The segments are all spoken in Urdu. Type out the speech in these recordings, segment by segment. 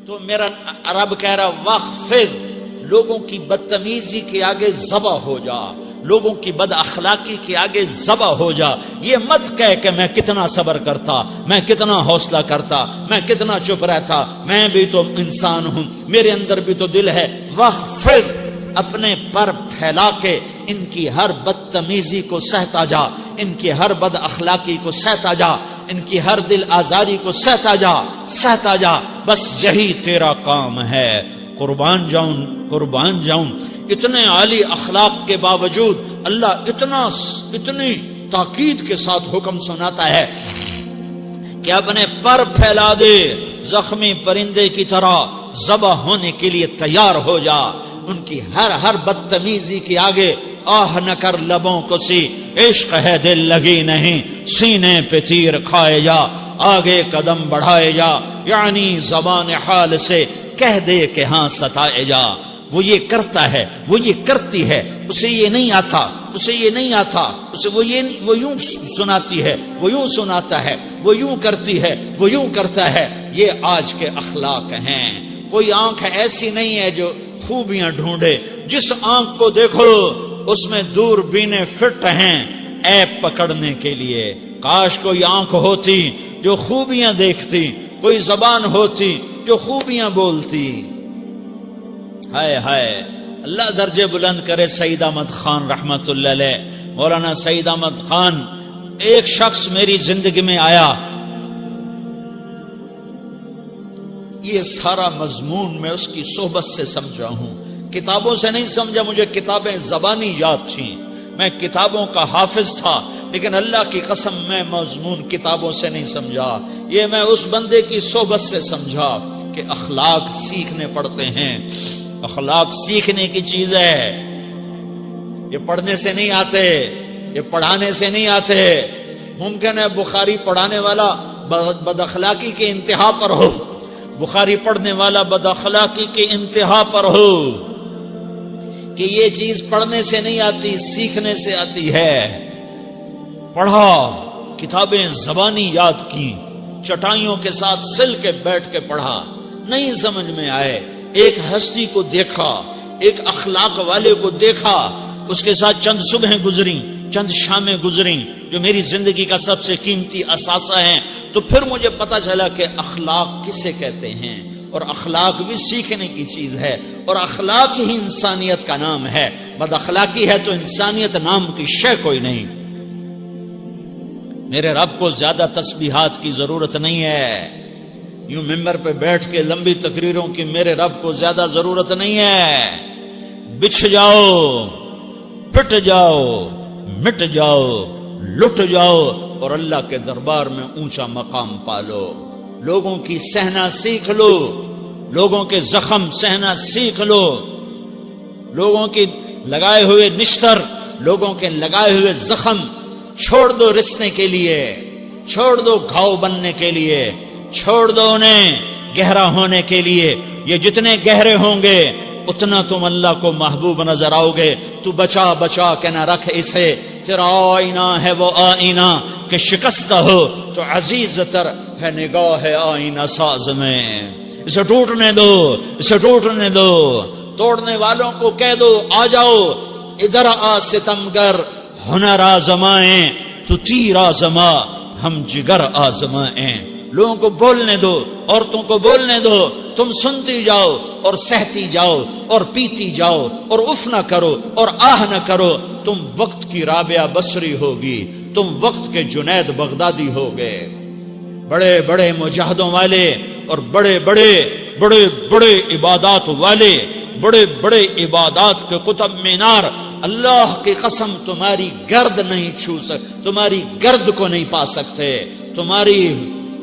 تو میرا رب کہہ رہا وخفض، لوگوں کی بدتمیزی کے آگے ذبح ہو جا، لوگوں کی بد اخلاقی کے آگے ذبح ہو جا. یہ مت کہہ کہ میں کتنا صبر کرتا، میں کتنا حوصلہ کرتا، میں کتنا چپ رہتا، میں بھی تو انسان ہوں، میرے اندر بھی تو دل ہے. وخفض، اپنے پر پھیلا کے ان کی ہر بدتمیزی کو سہتا جا، ان کی ہر بد اخلاقی کو سہتا جا، ان کی ہر دل آزاری کو سہتا جا، سہتا جا. بس یہی تیرا کام ہے. قربان جاؤں اتنے عالی اخلاق کے باوجود اللہ اتنی تاکید کے ساتھ حکم سناتا ہے کہ اپنے پر پھیلا دے، زخمی پرندے کی طرح ذبح ہونے کے لیے تیار ہو جا. ان کی ہر بدتمیزی کے آگے آہ نہ کر لبوں کو سی، عشق ہے دل لگی نہیں، سینے پہ تیر کھائے جا، آگے قدم بڑھائے جا، یعنی زبان حال سے کہہ دے کہ ہاں ستائے جا. وہ یہ کرتا ہے، وہ یہ کرتی ہے، اسے یہ نہیں آتا، اسے یہ نہیں آتا، اسے وہ یوں سناتی ہے، وہ یوں سناتا ہے، وہ یوں کرتی ہے، وہ یوں کرتا ہے. یہ آج کے اخلاق ہیں. کوئی آنکھ ایسی نہیں ہے جو خوبیاں ڈھونڈے. جس آنکھ کو دیکھو اس میں دوربینیں فٹ ہیں عیب پکڑنے کے لیے. کاش کوئی آنکھ ہوتی جو خوبیاں دیکھتی، کوئی زبان ہوتی جو خوبیاں بولتی. ہائے ہائے، اللہ درجے بلند کرے. سعید احمد خان رحمت اللہ علیہ، مولانا سعید احمد خان، ایک شخص میری زندگی میں آیا. یہ سارا مضمون میں اس کی صحبت سے سمجھا ہوں، کتابوں سے نہیں سمجھا. مجھے کتابیں زبانی یاد تھیں، میں کتابوں کا حافظ تھا، لیکن اللہ کی قسم میں مضمون کتابوں سے نہیں سمجھا. یہ میں اس بندے کی صحبت سے سمجھا کہ اخلاق سیکھنے پڑتے ہیں. اخلاق سیکھنے کی چیز ہے، یہ پڑھنے سے نہیں آتے، یہ پڑھانے سے نہیں آتے. ممکن ہے بخاری پڑھانے والا بد اخلاقی کے انتہا پر ہو، بخاری پڑھنے والا بد اخلاقی کے انتہا پر ہو، کہ یہ چیز پڑھنے سے نہیں آتی، سیکھنے سے آتی ہے. پڑھا، کتابیں زبانی یاد کی، چٹائیوں کے ساتھ سل کے بیٹھ کے پڑھا، نہیں سمجھ میں آئے. ایک ہستی کو دیکھا، ایک اخلاق والے کو دیکھا، اس کے ساتھ چند صبحیں گزری، چند شامیں گزری جو میری زندگی کا سب سے قیمتی اثاثہ ہیں. تو پھر مجھے پتا چلا کہ اخلاق کسے کہتے ہیں، اور اخلاق بھی سیکھنے کی چیز ہے، اور اخلاق ہی انسانیت کا نام ہے. بد اخلاقی ہے تو انسانیت نام کی شے کوئی نہیں. میرے رب کو زیادہ تسبیحات کی ضرورت نہیں ہے. یوں ممبر پہ بیٹھ کے لمبی تقریروں کی میرے رب کو زیادہ ضرورت نہیں ہے. بچھ جاؤ، پٹ جاؤ، مٹ جاؤ، لٹ جاؤ، اور اللہ کے دربار میں اونچا مقام پالو. لوگوں کی سہنا سیکھ لو، لوگوں کے زخم سہنا سیکھ لو، لوگوں کی لگائے ہوئے نشتر، لوگوں کے لگائے ہوئے زخم چھوڑ دو رسنے کے لیے، چھوڑ دو گھاؤ بننے کے لیے، چھوڑ دو انہیں گہرا ہونے کے لیے. یہ جتنے گہرے ہوں گے اتنا تم اللہ کو محبوب نظر آؤ گے. تو بچا بچا کے نہ رکھ اسے، تیرا آئینہ ہے وہ آئینہ کہ شکستہ ہو تو عزیز تر ہے نگاہ آئینہ ساز میں. اسے ٹوٹنے دو، اسے ٹوٹنے دو. توڑنے والوں کو کہہ دو آ جاؤ ادھر آ ستمگر، ہنر آزمائیں تو تیر آزما، ہم جگر آزمائیں. لوگوں کو بولنے دو، عورتوں کو بولنے دو. تم سنتی جاؤ اور سہتی جاؤ اور پیتی جاؤ اور اف نہ کرو اور آہ نہ کرو. تم وقت کی رابعہ بصری ہوگی، تم وقت کے جنید بغدادی ہوگے. بڑے بڑے مجاہدوں والے اور بڑے بڑے بڑے بڑے عبادات والے، بڑے بڑے عبادات کے قطب مینار، اللہ کی قسم تمہاری گرد نہیں چھو سکتے، تمہاری گرد کو نہیں پا سکتے.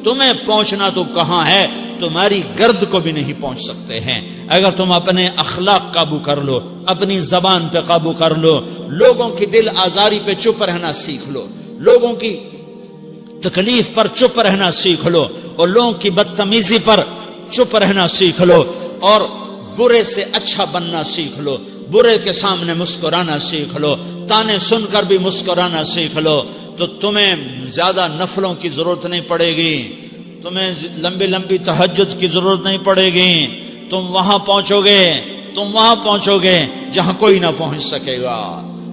تمہیں پہنچنا تو کہاں ہے، تمہاری گرد کو بھی نہیں پہنچ سکتے ہیں. اگر تم اپنے اخلاق قابو کر لو، اپنی زبان پہ قابو کر لو، لوگوں کی دل آزاری پہ چپ رہنا سیکھ لو، لوگوں کی تکلیف پر چپ رہنا سیکھ لو، اور لوگوں کی بدتمیزی پر چپ رہنا سیکھ لو، اور برے سے اچھا بننا سیکھ لو، برے کے سامنے مسکرانا سیکھ لو، تانے سن کر بھی مسکرانا سیکھ لو، تو تمہیں زیادہ نفلوں کی ضرورت نہیں پڑے گی. تمہیں لمبی لمبی تہجد کی ضرورت نہیں پڑے گی. تم وہاں پہنچو گے جہاں کوئی نہ پہنچ سکے گا.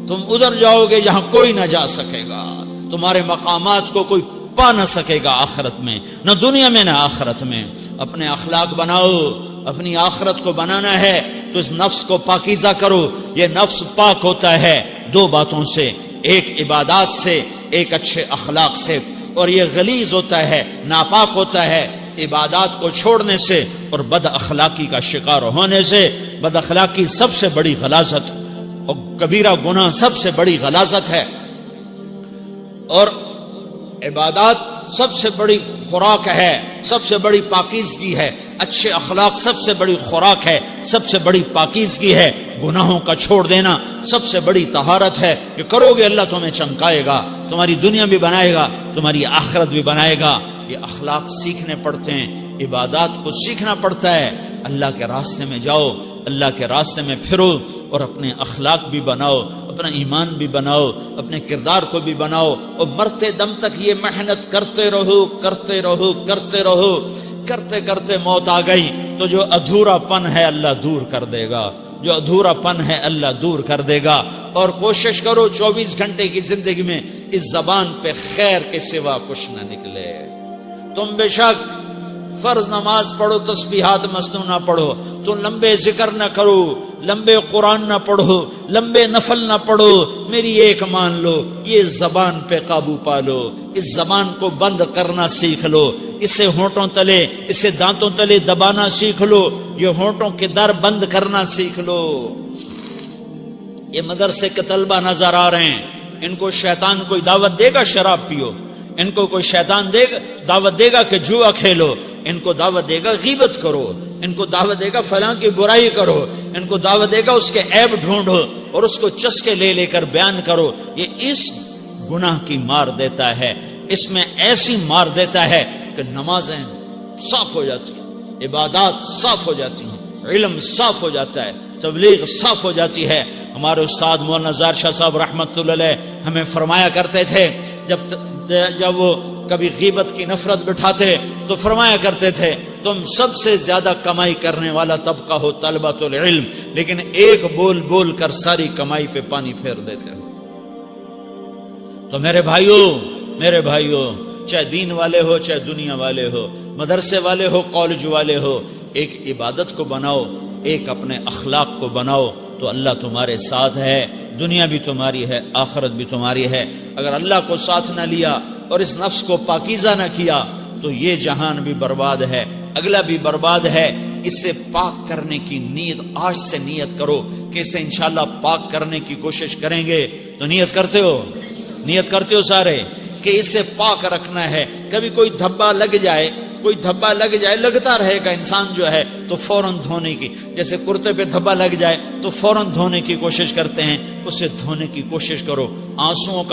تم ادھر جاؤ گے جہاں کوئی نہ جا سکے گا. تمہارے مقامات کو کوئی پا نہ سکے گا آخرت میں، نہ دنیا میں نہ آخرت میں. اپنے اخلاق بناؤ. اپنی آخرت کو بنانا ہے تو اس نفس کو پاکیزہ کرو. یہ نفس پاک ہوتا ہے دو باتوں سے، ایک عبادات سے، ایک اچھے اخلاق سے. اور یہ غلیظ ہوتا ہے، ناپاک ہوتا ہے عبادات کو چھوڑنے سے اور بد اخلاقی کا شکار ہونے سے. بد اخلاقی سب سے بڑی غلاظت اور کبیرہ گناہ سب سے بڑی غلاظت ہے، اور عبادات سب سے بڑی خوراک ہے، سب سے بڑی پاکیزگی ہے. اچھے اخلاق سب سے بڑی خوراک ہے، سب سے بڑی پاکیزگی ہے. گناہوں کا چھوڑ دینا سب سے بڑی طہارت ہے. یہ کرو گے اللہ تمہیں چمکائے گا، تمہاری دنیا بھی بنائے گا، تمہاری آخرت بھی بنائے گا. یہ اخلاق سیکھنے پڑتے ہیں، عبادات کو سیکھنا پڑتا ہے. اللہ کے راستے میں جاؤ، اللہ کے راستے میں پھرو، اور اپنے اخلاق بھی بناؤ، اپنا ایمان بھی بناؤ، اپنے کردار کو بھی بناؤ. اور مرتے دم تک یہ محنت کرتے رہو. کرتے کرتے موت آ گئی تو جو ادھورا پن ہے اللہ دور کر دے گا. جو ادھورا پن ہے اللہ دور کر دے گا. اور کوشش کرو 24 گھنٹے کی زندگی میں اس زبان پہ خیر کے سوا کچھ نہ نکلے. تم بے شک فرض نماز پڑھو، تسبیحات مسنون نہ پڑھو، تو لمبے ذکر نہ کرو، لمبے قرآن نہ پڑھو، لمبے نفل نہ پڑھو. میری ایک مان لو، یہ زبان پہ قابو پالو. اس زبان کو بند کرنا سیکھ لو. اسے ہونٹوں تلے، اسے دانتوں تلے دبانا سیکھ لو. یہ ہونٹوں کے در بند کرنا سیکھ لو. یہ مدرسے کے طلبہ نظر آ رہے ہیں، ان کو شیطان کوئی دعوت دے گا شراب پیو، ان کو کوئی شیطان دعوت دے گا کہ جوا کھیلو، ان کو دعوت دے گا غیبت کرو، ان کو دعوت دے گا فلاں کی برائی کرو، ان کو دعوت دے گا اس کے عیب ڈھونڈو اور اس کو چسکے لے کر بیان کرو. یہ اس گناہ کی مار دیتا ہے، اس میں ایسی مار دیتا ہے کہ نمازیں صاف ہو جاتی ہیں، عبادات صاف ہو جاتی ہیں، علم صاف ہو جاتا ہے، تبلیغ صاف ہو جاتی ہے. ہمارے استاد مولانا زار شاہ صاحب رحمت اللہ علیہ ہمیں فرمایا کرتے تھے، جب وہ کبھی غیبت کی نفرت بٹھاتے تو فرمایا کرتے تھے تم سب سے زیادہ کمائی کرنے والا طبقہ ہو طلبۃ العلم، لیکن ایک بول بول کر ساری کمائی پہ پانی پھیر دیتے ہو. تو میرے بھائیوں چاہے دین والے ہو، چاہے دنیا والے ہو، مدرسے والے ہو، کالج والے ہو، ایک عبادت کو بناؤ، ایک اپنے اخلاق کو بناؤ، تو اللہ تمہارے ساتھ ہے. دنیا بھی تمہاری ہے، آخرت بھی تمہاری ہے. اگر اللہ کو ساتھ نہ لیا اور اس نفس کو پاکیزہ نہ کیا تو یہ جہان بھی برباد ہے، اگلا بھی برباد ہے. اسے پاک کرنے کی نیت آج سے نیت کرو کہ اسے انشاءاللہ پاک کرنے کی کوشش کریں گے. تو نیت کرتے ہو سارے کہ اسے پاک رکھنا ہے. کبھی کوئی دھبا لگ جائے، لگتا رہے گا انسان جو ہے تو فوراً دھونے کی، جیسے کرتے پہ دھبا لگ جائے تو فوراً دھونے کی کوشش کرتے ہیں، اسے دھونے کی کوشش کرو. آنسوؤں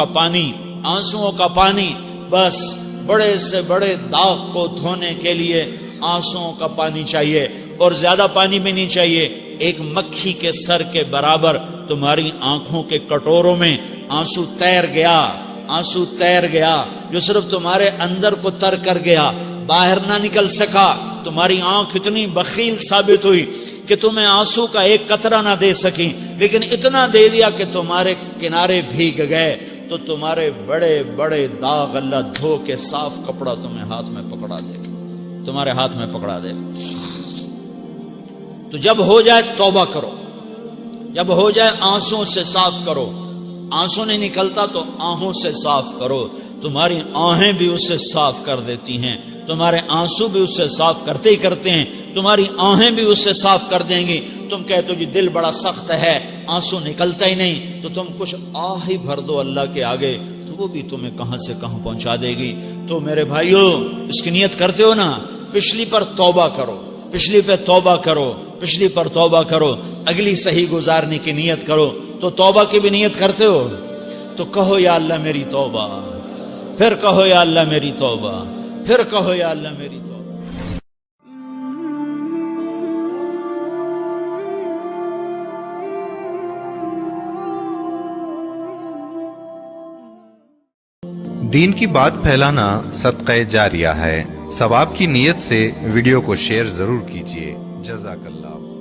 کا پانی بس بڑے سے بڑے داغ کو دھونے کے لیے آنسوؤں کا پانی چاہیے، اور زیادہ پانی بھی نہیں چاہیے. ایک مکھی کے سر کے برابر تمہاری آنکھوں کے کٹوروں میں آنسو تیر گیا جو صرف تمہارے اندر کو تر کر گیا، باہر نہ نکل سکا. تمہاری آنکھ اتنی بخیل ثابت ہوئی کہ تمہیں آنسو کا ایک قطرہ نہ دے سکی، لیکن اتنا دے دیا کہ تمہارے کنارے بھیگ گئے. تو تمہارے بڑے بڑے داغ اللہ دھو کے صاف کپڑا تمہیں ہاتھ میں پکڑا دے گا، تمہارے ہاتھ میں پکڑا دے گا. تو جب ہو جائے توبہ کرو، جب ہو جائے آنسوں سے صاف کرو. آنسو نہیں نکلتا تو آہوں سے صاف کرو. تمہاری آہیں بھی اس سے صاف کر دیتی ہیں، تمہارے آنسو بھی اس سے صاف کرتے ہی کرتے ہیں، تمہاری آہیں بھی اس سے صاف کر دیں گی. تم کہتے ہو جی دل بڑا سخت ہے، آنسو نکلتا ہی نہیں، تو تم کچھ آہ ہی بھر دو اللہ کے آگے، تو وہ بھی تمہیں کہاں سے کہاں پہنچا دے گی. تو میرے بھائیو اس کی نیت کرتے ہو نا، پچھلی پر توبہ کرو، پچھلی پہ توبہ کرو، پچھلی پر توبہ کرو، اگلی صحیح گزارنے کی نیت کرو. تو توبہ کی بھی نیت کرتے ہو تو کہو یا اللہ میری توبہ، پھر کہو یا اللہ میری توبہ، پھر کہو یا اللہ میری توبہ. دین کی بات پھیلانا صدقہ جاریہ ہے. ثواب کی نیت سے ویڈیو کو شیئر ضرور کیجیے۔ جزاک اللہ۔